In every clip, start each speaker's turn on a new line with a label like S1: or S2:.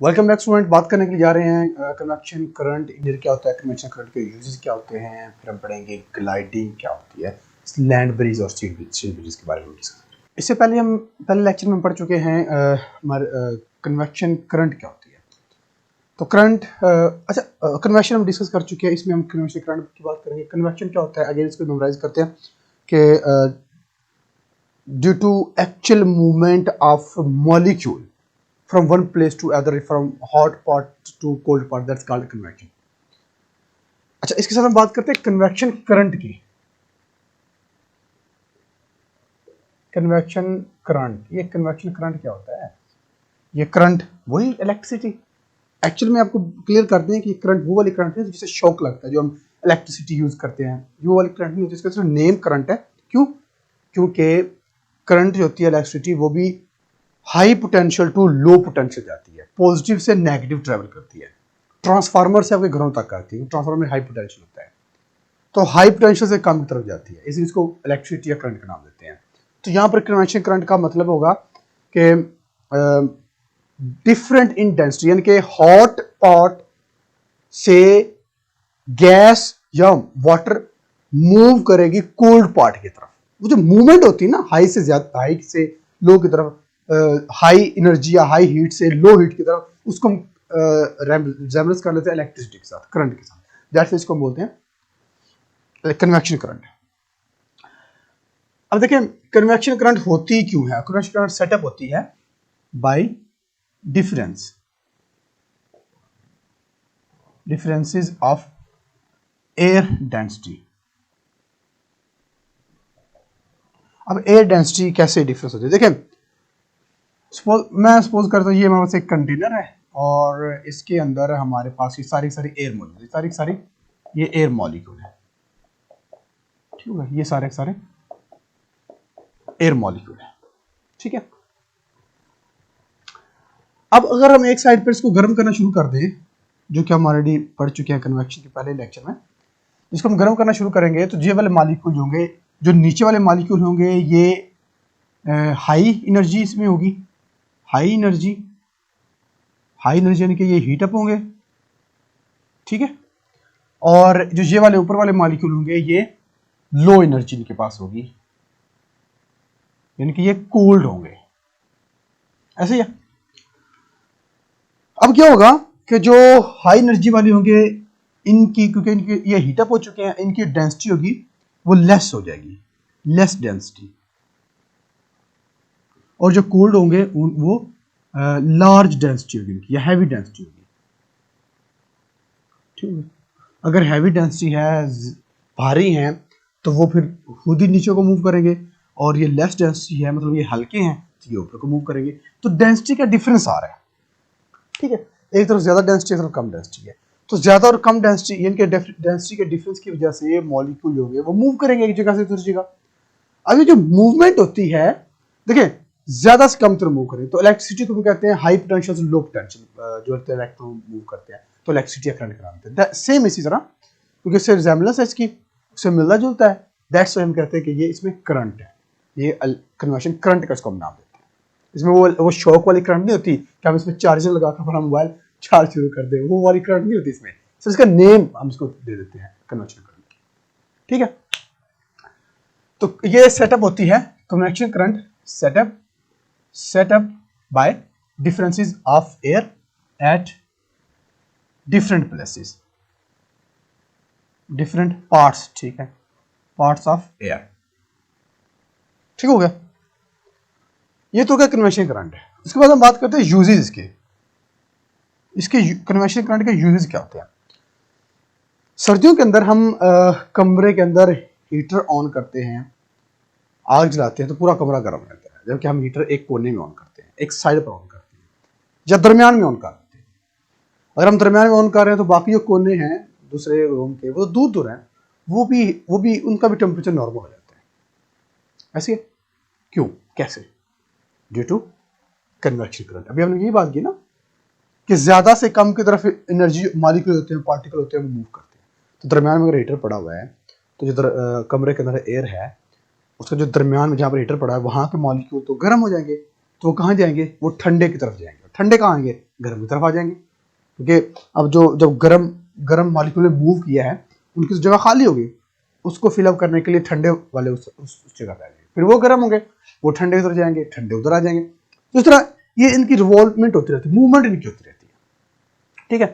S1: Welcome back student. बात करने के लिए जा रहे हैं कन्वेक्शन करंट इंजीनियर क्या होता है, कन्वेक्शन करंट के यूजेस क्या होते हैं, फिर हम पढ़ेंगे ग्लाइडिंग क्या होती है, लैंड ब्रिज और स्टील ब्रिज के बारे में डिस्कस करेंगे। इससे पहले हम पहले लेक्चर में पढ़ चुके हैं हमारे कन्वेक्शन करंट क्या होती है। तो करंट कन्वेक्शन हम डिस्कस कर चुके हैं, इसमें हम कन्वेक्शन करंट की बात करेंगे। कन्वेक्शन क्या होता है, अगेन इसको मेमोराइज करते हैं कि due to actual movement of molecule from one place to other, from hot pot to cold pot, that's called convection। अच्छा, इसके साथ हम बात करते हैं कन्वेक्शन करंट की। कन्वेक्शन करंट, ये कन्वेक्शन करंट क्या होता है? ये करंट वही इलेक्ट्रिसिटी, एक्चुअल में आपको क्लियर कर दें कि ये करंट वो वाली करंट है जिससे शॉक लगता है, जो हम इलेक्ट्रिसिटी यूज करते हैं। वो वाली करंट नहीं होती, इसका सिर्फ नेम करंट है। क्यों? क्योंकि करंट जो होती है इलेक्ट्रिसिटी, वो भी high potential to low potential जाती है, पॉजिटिव से नेगेटिव ट्रेवल करती है, ट्रांसफार्मर से आपके घरों तक आती है। ट्रांसफार्मर में हाई पोटेंशियल होता है, तो हाई पोटेंशियल से कम की तरफ जाती है, इसलिए इसको इलेक्ट्रिसिटी या करंट का नाम देते हैं। तो यहाँ पर कन्वेक्शन करंट का मतलब होगा कि डिफरेंट इन डेंसिटी, यानी कि हॉट पॉट से गैस या वाटर मूव करेगी कोल्ड पॉट की तरफ। वो जो मूवमेंट होती है ना, हाई से ज्यादा, हाई से लो की तरफ, हाई एनर्जी या हाई हीट से लो हीट की तरफ, उसको हम रेफरेंस कर लेते हैं इलेक्ट्रिसिटी के साथ, करंट के साथ। दैट्स इसको हम बोलते हैं कन्वेक्शन करंट। अब देखिए कन्वेक्शन करंट होती क्यों है। कन्वेक्शन करंट सेटअप होती है by differences of air density. अब एयर डेंसिटी कैसे डिफरेंस होती है? देखिए मैं सपोज करता हूँ ये हमारे पास एक कंटेनर है और इसके अंदर हमारे पास ये सारी एयर मॉलिक्यूल, सारी ये एयर मॉलिक्यूल है, ठीक है, ये सारे एयर मॉलिक्यूल है, ठीक है। अब अगर हम एक साइड पर इसको गर्म करना शुरू कर दें, जो कि हम ऑलरेडी पढ़ चुके हैं कन्वेक्शन के पहले लेक्चर में, इसको हम गर्म करना शुरू करेंगे तो ये वाले मॉलिक्यूल होंगे, जो नीचे वाले मॉलिक्यूल होंगे, ये हाई एनर्जी इसमें होगी, हाई एनर्जी यानी कि ये हीट अप होंगे, ठीक है। और जो ये वाले ऊपर वाले मॉलिक्यूल होंगे, ये लो एनर्जी इनके पास होगी, यानी कि ये कोल्ड होंगे, ऐसे ही है। अब क्या होगा कि जो हाई एनर्जी वाले होंगे, इनकी, क्योंकि इनके ये हीट अप हो चुके हैं, इनकी डेंसिटी होगी वो लेस हो जाएगी, लेस डेंसिटी। और जो कोल्ड होंगे वो लार्ज डेंसिटी होगी इनकी, या हैवी डेंसिटी होगी, ठीक है। अगर हैवी डेंसिटी है, भारी हैं, तो वो फिर खुद ही नीचे को मूव करेंगे, और ये लेस डेंसिटी है, मतलब ये हल्के हैं, तो ये ऊपर को मूव करेंगे। तो डेंसिटी का डिफरेंस आ रहा है, ठीक है। एक तरफ ज्यादा डेंसिटी, एक तरफ कम डेंसिटी है, तो ज्यादा और कम डेंसिटी, यानी कि डेंसिटी के डिफरेंस की वजह से मॉलिक्यूल होंगे वो मूव करेंगे एक जगह से दूसरी जगह। अभी जो मूवमेंट होती है, देखिए ज्यादा से कम तरफ मूव करें, तो इलेक्ट्रिसिटी को भी कहते हैं हाई पोटेंशियल से लो पोटेंशियल, जो इलेक्ट्रॉन मूव करते हैं, तो इलेक्ट्रिसिटी या करंट कराते हैं। सेम इसी तरह, क्योंकि इससे रिजेम्बलेंस है, इसकी उससे मिलता जुलता है, दैट्स व्हाई हम कहते हैं कि ये इसमें करंट है, ये कन्वर्शन करंट का इसको हम नाम देते हैं। इसमें वो शॉक वाली करंट नहीं होती कि हम इसमें चार्जर लगाकर अपना मोबाइल चार्ज शुरू कर दे, वो वाली करंट नहीं होती इसमें, सिर्फ इसका नेम हम इसको दे देते हैं कन्वर्शन करंट, ठीक है। तो ये सेटअप होती है convection current setup by differences of air at different places, different parts, ठीक है, पार्ट्स ऑफ एयर, ठीक हो गया। ये तो क्या कन्वेक्शन करंट है। उसके बाद हम बात करते हैं यूजेस इसके कन्वेक्शन करंट के यूजेस क्या होते हैं। सर्दियों के अंदर हम कमरे के अंदर हीटर ऑन करते हैं, आग जलाते हैं, तो पूरा कमरा गर्म रहता है, जबकि हम हीटर एक कोने में ऑन करते हैं, एक साइड पर ऑन करते हैं, या दरमियान में ऑन करते हैं। अगर हम दरमियान में ऑन कर रहे हैं तो बाकी जो कोने हैं दूसरे रूम के, वो दूर दूर हैं, वो भी उनका भी टेम्परेचर नॉर्मल हो जाता है। ऐसे क्यों, कैसे? Due to convection current. अभी हमने यही बात की ना कि ज्यादा से कम की तरफ एनर्जी मॉलिक्यूल होते हैं, पार्टिकल होते हैं, वो मूव करते हैं। तो दरमियान में अगर हीटर पड़ा हुआ है, तो जो कमरे के अंदर एयर है, उसका जो दरमियान में जहाँ पर हीटर पड़ा है, वहाँ के मॉलिक्यूल तो गर्म हो जाएंगे, तो वो कहाँ जाएंगे? वो ठंडे की तरफ जाएंगे, ठंडे कहाँ आएंगे, गर्म की तरफ आ जाएंगे, क्योंकि अब जब गर्म गर्म मॉलिक्यूल ने मूव किया है उनकी जगह खाली होगी, उसको फिलअप करने के लिए ठंडे वाले उस जगह पे आ जाएंगे, फिर वो गर्म होंगे, वो ठंडे उधर जाएंगे, ठंडे उधर आ जाएंगे। तो इस तरह ये इनकी रिवॉल्वमेंट होती रहती है, मूवमेंट इनकी होती रहती है। ठीक है,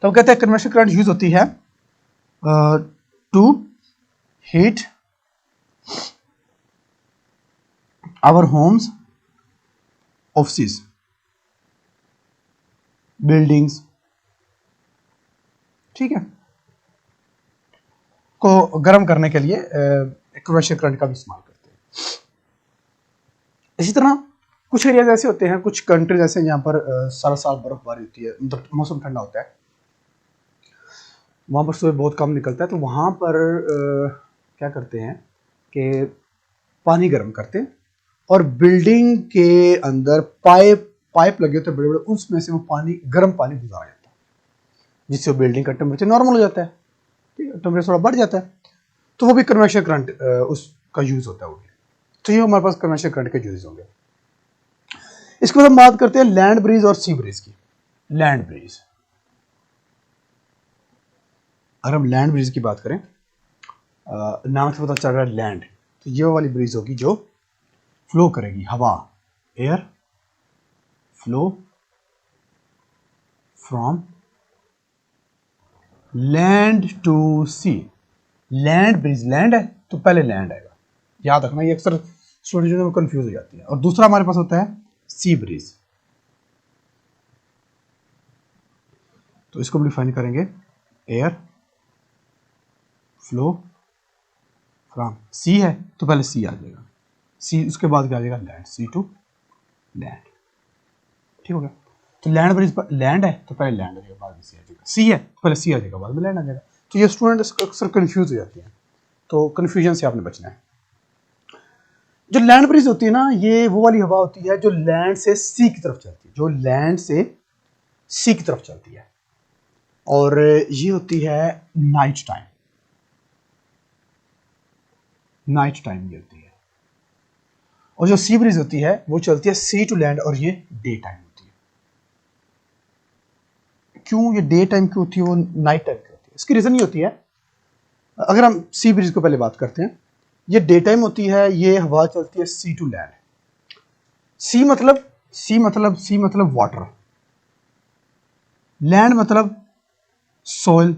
S1: तो हम कहते हैं कन्वेक्शन करंट यूज होती है to heat our homes, office, buildings, ठीक है, को गर्म करने के लिए कन्वेक्शन करंट का भी इस्तेमाल करते हैं। इसी तरह कुछ एरियाज ऐसे होते हैं, कुछ कंट्रीज ऐसे हैं जहाँ पर सारा साल बर्फबारी होती है, मतलब मौसम ठंडा होता है, वहाँ पर सुबह बहुत कम निकलता है, तो वहाँ पर क्या करते हैं कि पानी गर्म करते हैं और बिल्डिंग के अंदर पाइप लगे होते हैं बड़े बड़े, उसमें से वो पानी गर्म पानी गुजारा जाता है, जिससे वो बिल्डिंग का टेम्परेचर नॉर्मल हो जाता है, ठीक है, टेम्परेचर थोड़ा बढ़ जाता है, तो वो भी कन्वेक्शन करंट उसका यूज होता है वो भी। तो ये हमारे पास कन्वेक्शन करंट के यूज होंगे। इसके बाद हम बात करते हैं लैंड ब्रीज और सी ब्रीज की। लैंड ब्रीज, अगर हम लैंड ब्रीज की बात करें, नाम से पता चल रहा है लैंड, तो ये वाली ब्रीज होगी जो फ्लो करेगी, हवा, air flow from land to sea. Land bridge, land है तो पहले लैंड आएगा, याद रखना, ये अक्सर स्टूडेंट में कंफ्यूज हो जाती है। और दूसरा हमारे पास होता है सी ब्रिज, तो इसको हम डिफाइन करेंगे, एयर फ्लो फ्रॉम सी है तो पहले सी आ जाएगा, सी उसके बाद क्या आ जाएगा, लैंड, सी टू लैंड, ठीक हो गया। तो लैंड ब्रिज पर लैंड है तो पहले लैंड आ जाएगा, बाद में सी आ जाएगा, सी है तो पहले सी आ जाएगा, बाद में लैंड आ जाएगा। तो ये स्टूडेंट अक्सर कंफ्यूज हो जाते हैं, तो कंफ्यूजन से आपने बचना है। जो लैंड ब्रिज होती है ना, ये वो वाली हवा होती है जो लैंड से सी की तरफ चलती है, जो लैंड से सी की तरफ चलती है, और ये होती है नाइट टाइम, नाइट टाइम ये होती है। और जो सी ब्रिज होती है वो चलती है सी टू लैंड, और ये डे टाइम होती है। क्यों ये डे टाइम क्यों होती है, वो नाइट टाइम क्यों होती है, इसकी रीजन ये होती है, अगर हम सी ब्रिज को पहले बात करते हैं, ये डे टाइम होती है, ये हवा चलती है सी टू लैंड। सी मतलब वाटर, लैंड मतलब सोइल।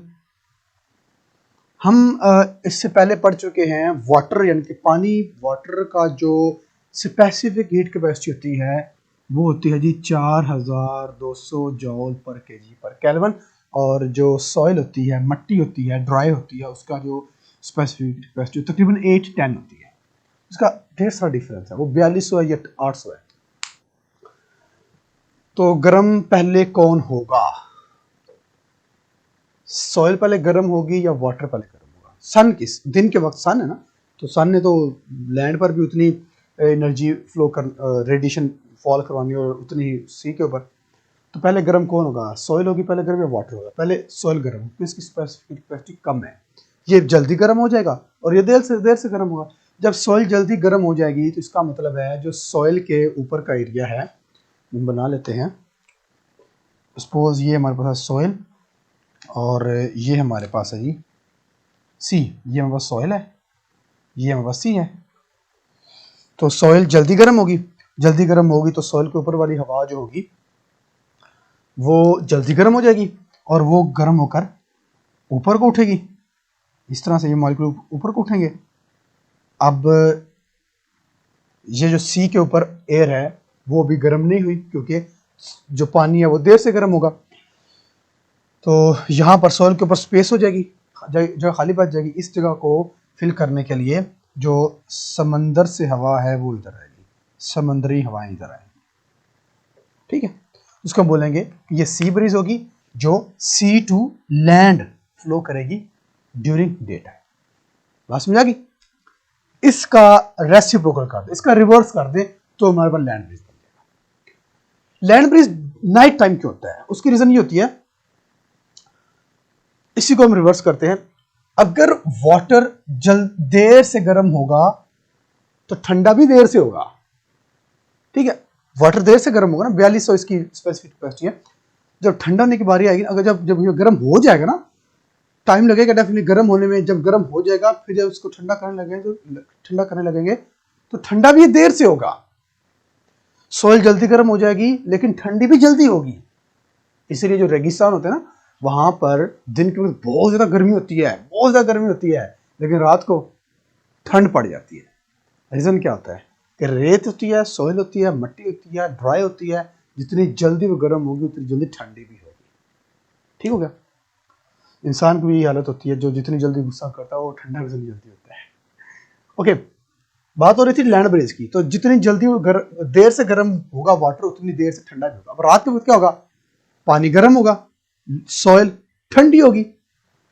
S1: हम इससे पहले पढ़ चुके हैं वाटर यानी कि पानी, वाटर का जो स्पेसिफिक हीट कैपेसिटी होती है वो होती है जी 4200 जॉल पर केजी पर केल्विन, और जो सॉइल होती है, मट्टी होती है, ड्राई होती है, उसका जो स्पेसिफिक कैपेसिटी तकरीबन 810 होती है। उसका ढेर सारा डिफरेंस है, वो 4200 है या 800 है। तो गर्म पहले कौन होगा, सॉइल पहले गर्म होगी या वाटर पहले गर्म होगा? सन किस दिन के वक्त सन है ना, तो सन ने तो लैंड पर भी उतनी एनर्जी फ्लो कर, रेडिएशन फॉल करवानी और उतनी ही सी के ऊपर, तो पहले गर्म कौन होगा, सॉइल होगी पहले गर्म या वाटर होगा? पहले सॉइल गर्म होगी, इसकी स्पेसिफिक कैपेसिटी कम है, ये जल्दी गर्म हो जाएगा और ये देर से गर्म होगा। जब सॉइल जल्दी गर्म हो जाएगी तो इसका मतलब है जो सॉइल के ऊपर का एरिया है, हम बना लेते हैं, सपोज ये हमारे पास है सॉइल और ये हमारे पास है जी सी, ये हमारे पास सॉइल है, ये हमारे पास सी है। तो सॉइल जल्दी गर्म होगी, जल्दी गर्म होगी तो सॉइल के ऊपर वाली हवा जो होगी वो जल्दी गर्म हो जाएगी और वो गर्म होकर ऊपर को उठेगी, इस तरह से ये मॉलिक्यूल ऊपर को उठेंगे। अब ये जो सी के ऊपर एयर है वो भी गर्म नहीं हुई, क्योंकि जो पानी है वो देर से गर्म होगा, तो यहाँ पर सॉइल के ऊपर स्पेस हो जाएगी, जगह खाली बच जाएगी। इस जगह को फिल करने के लिए जो समंदर से हवा है वो इधर आएगी, समुद्री हवाएं इधर आएंगी, ठीक है। उसको बोलेंगे कि ये सी ब्रीज होगी जो सी टू लैंड फ्लो करेगी ड्यूरिंग डे टाइम। बात समझ आ गई? इसका रेसिप्रोकल कर दे, इसका रिवर्स कर दे तो हमारे पास लैंड ब्रिज बन जाएगा। लैंड ब्रिज नाइट टाइम क्यों होता है, उसकी रीजन ये होती है, इसी को हम रिवर्स करते हैं। अगर वाटर देर से गर्म होगा तो ठंडा भी देर से होगा, ठीक है। वाटर देर से गर्म होगा ना, 4200 इसकी स्पेसिफिक कैपेसिटी है। जब ठंडा होने की बारी आएगी, अगर जब ये गर्म हो जाएगा ना, टाइम लगेगा डेफिनेटली गर्म होने में। जब गर्म हो जाएगा फिर जब इसको ठंडा करने लगेंगे तो ठंडा भी देर से होगा। सॉइल जल्दी गर्म हो जाएगी लेकिन ठंडी भी जल्दी होगी। इसीलिए जो रेगिस्तान होते हैं ना, वहां पर दिन के वक्त बहुत ज्यादा गर्मी होती है, बहुत ज्यादा गर्मी होती है, लेकिन रात को ठंड पड़ जाती है। रीजन क्या होता है कि रेत होती है, सॉइल होती है, मिट्टी होती है, ड्राई होती है। जितनी जल्दी वो गर्म होगी उतनी जल्दी ठंडी भी होगी। ठीक हो गया। इंसान की भी यही हालत होती है, जो जितनी जल्दी गुस्सा करता है वो ठंडा भी जल्दी होता है। ओके, बात हो रही थी लैंड ब्रिज की। तो जितनी जल्दी वो देर से गर्म होगा वाटर, उतनी देर से ठंडा भी होगा। अब रात के वक्त क्या होगा, पानी गर्म होगा, सॉइल ठंडी होगी।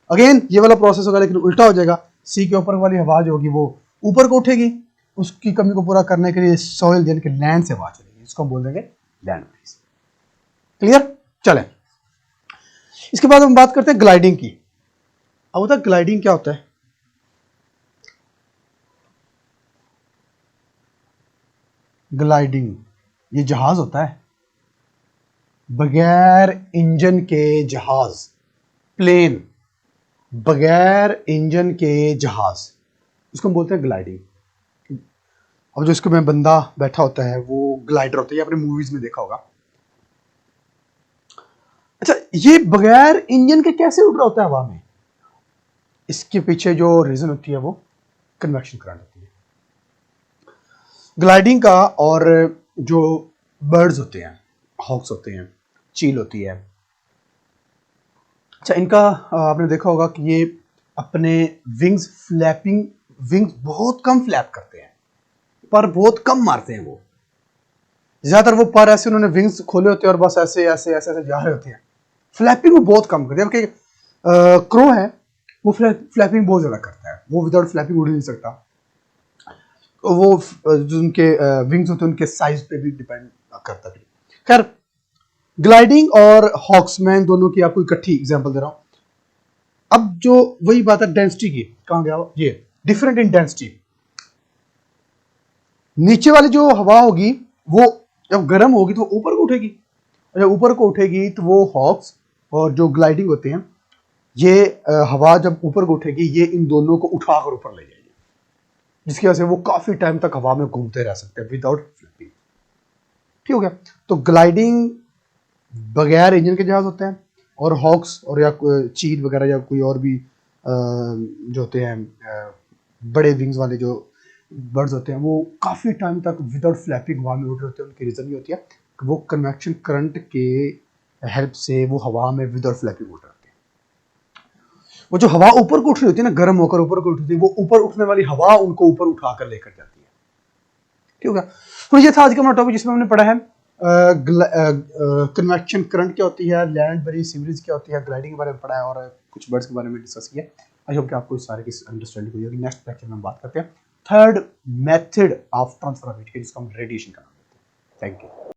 S1: अगेन ये वाला प्रोसेस होगा लेकिन उल्टा हो जाएगा। सी के ऊपर वाली हवा जो होगी वो ऊपर को उठेगी, उसकी कमी को पूरा करने के लिए सॉइल यानी कि लैंड से हवा चलेगी, इसको हम बोल देंगे लैंड ब्रिज। क्लियर? चलें, इसके बाद हम बात करते हैं ग्लाइडिंग की। अब होता है ग्लाइडिंग क्या होता है? ग्लाइडिंग ये जहाज होता है, बगैर इंजन के जहाज, प्लेन, बगैर इंजन के जहाज, इसको हम बोलते हैं ग्लाइडिंग। अब जो इसको में बंदा बैठा होता है वो ग्लाइडर होता है, ये आपने मूवीज में देखा होगा। अच्छा, ये बगैर इंजन के कैसे उड़ रहा होता है हवा में? इसके पीछे जो रीजन होती है वो कन्वेक्शन करंट होती है। ग्लाइडिंग का, और जो बर्ड्स होते हैं, हॉक्स होते हैं, चील होती है, अच्छा इनका आपने देखा होगा कि ये अपने विंग्स बहुत कम फ्लैप करते हैं, पर बहुत कम मारते हैं। वो ज्यादातर वो पर ऐसे उन्होंने विंग्स खोले होते हैं और बस ऐसे ऐसे ऐसे ऐसे जा रहे होते हैं। फ्लैपिंग वो बहुत कम करते हैं। जबकि क्रो है वो फ्लैपिंग बहुत ज्यादा करता है, वो विदाउट फ्लैपिंग उड़ नहीं सकता। वो जो उनके विंग्स होते हैं उनके साइज पे भी डिपेंड करता है। खैर, ग्लाइडिंग और हॉक्समैन दोनों की आपको इकट्ठी एग्जांपल दे रहा हूं। अब जो वही बात है डेंसिटी की, कहां गया ये डिफरेंट इन डेंसिटी। नीचे वाली जो हवा होगी वो जब गर्म होगी तो ऊपर को उठेगी, और जब ऊपर को उठेगी तो वो हॉक्स और जो ग्लाइडिंग होते हैं, ये हवा जब ऊपर को उठेगी ये इन दोनों को उठाकर ऊपर ले जाएगी, जिसकी वजह से वो काफी टाइम तक हवा में घूमते रह सकते हैं विदाउट फ्लैपिंग। ठीक हो गया। तो ग्लाइडिंग बगैर इंजन के जहाज होते हैं, और हॉक्स और या चील वगैरह या कोई और भी जो होते हैं बड़े विंग्स वाले जो बर्ड्स होते हैं, वो काफ़ी टाइम तक विदाउट फ्लैपिंग हवा में उड़ रहे होते हैं। उनकी रीज़न ये होती है कि वो कन्वेक्शन करंट के हेल्प से वो हवा में विदाउट फ्लैपिंग उड़ रहे होते हैं। वो जो हवा ऊपर को उठ रही होती है ना, गर्म होकर ऊपर को उठती है, वो ऊपर उठने वाली हवा उनको ऊपर उठाकर लेकर जाती है। ठीक है। तो ये था आज का हमारा टॉपिक जिसमें हमने पढ़ा है कन्वेक्शन करंट क्या होती है, लैंड ब्रिज, सी ब्रिज क्या होती है, ग्लाइडिंग के बारे में पढ़ा है, और कुछ बर्ड्स के बारे में डिस्कस किया। आई होप कि आपको इस सारे की अंडरस्टैंडिंग हुई होगी। नेक्स्ट लेक्चर में हम बात करते हैं third method of transfer of heat, जिसको हम रेडिएशन का नाम देते हैं। Thank you.